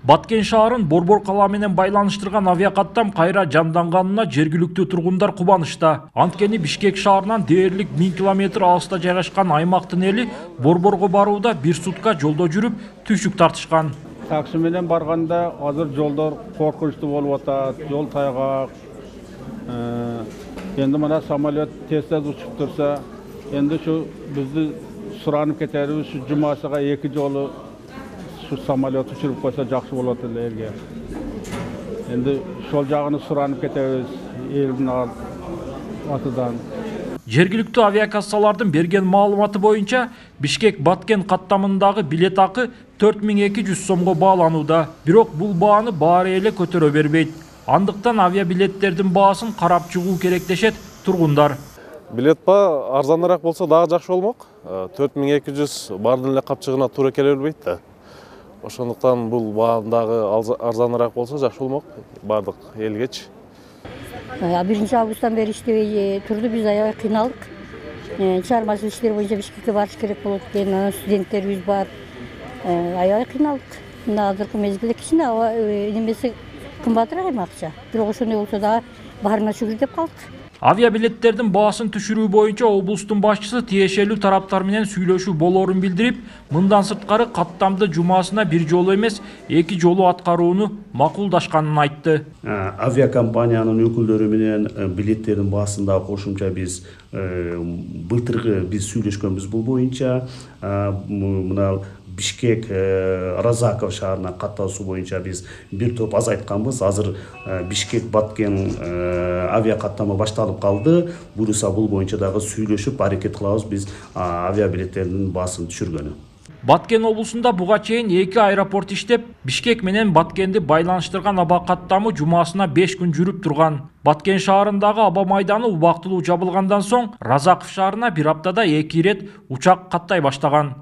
Баткен шаарын Борбор кала менен байланыштырган авиакаттам кайра жанданганына жергиликтүү тургундар кубанычта. Анткени Бишкек шаарынан дээрлик 1000 километр алыста жайгашкан аймактын эли Борборго барууда бир сутка жолдо жүрүп түйшүк тартышкан. Такси менен барганда азыр жолдор коркунучтуу болуп атат, жол тайгак. Endi mana samolyot tez-tez uçup tursa, endi şu bizni suranıp keteribиz, şu cumasıga 2 jolu şu samolyot uçurup koysa jakşı bolat elge. Endi şol jagını suranıp keteribиz elin atıdan. Жергиликтүү авиакассалардын берген маалыматы боюнча Бишкек-Баткен каттамындагы билет акы 4200 сомго бааланууда. Бирок бул бааны баары эле көтөрө бербейт. Андыктан авиабилеттердин баасын карап чыгуу керек дешет тургундар. Билет ба арзаныраак болсо дагы жакшы болмок. 4200 бардын эле капчыгына туура келе бербейт да. Ошондуктан бул баандагы арзаныраак болсо жакшы болмок бардык элгечи. 1 августтан бери иштебей турду, биз аябай кыйналдык. Чыгармачылык иштер боюнча Бишкекке барыш керек болот экен, студенттерибиз бар. Аябай кыйналдык. Мына азыркы мезгилде кичине немеси кымбатыраак эми акча. Бирок ошондой болсо дагы баарына шүгүр деп калдык. Авиабилеттердин баасын түшүрүү боюнча облустун башчысы тиешелүү тараптар менен сүйлөшүү болоорун билдирип, мындан сырткары каттамды жумасына бир жолу эмес, 2 жолу аткарууну макулдашканын айтты. Авиакомпаниянын өкүлдөрү менен билеттердин баасында кошумча биз былтыркы биз сүйлөшкөнбүз бул боюнча. Мына Бишкек Разаков шаарына каттаусу боюнча биз бир топ азайтканбыз. Азыр Бишкек-Баткен авиакаттама башталып калды. Буюрса бул боюнча дагы сүйлөшүп аракет кылабыз биз авиабилеттердин баасын түшүргөнү. Баткен облусунда буга чейин 2 аэропорт иштеп, Бишкек менен Баткенди байланыштырган аба каттамы жумасына 5 күн жүрүп турган. Баткен шаарындагы аба майданы убактылуу жабылгандан соң Разаков шаарына бир аптада 2 ирет учак каттай баштаган.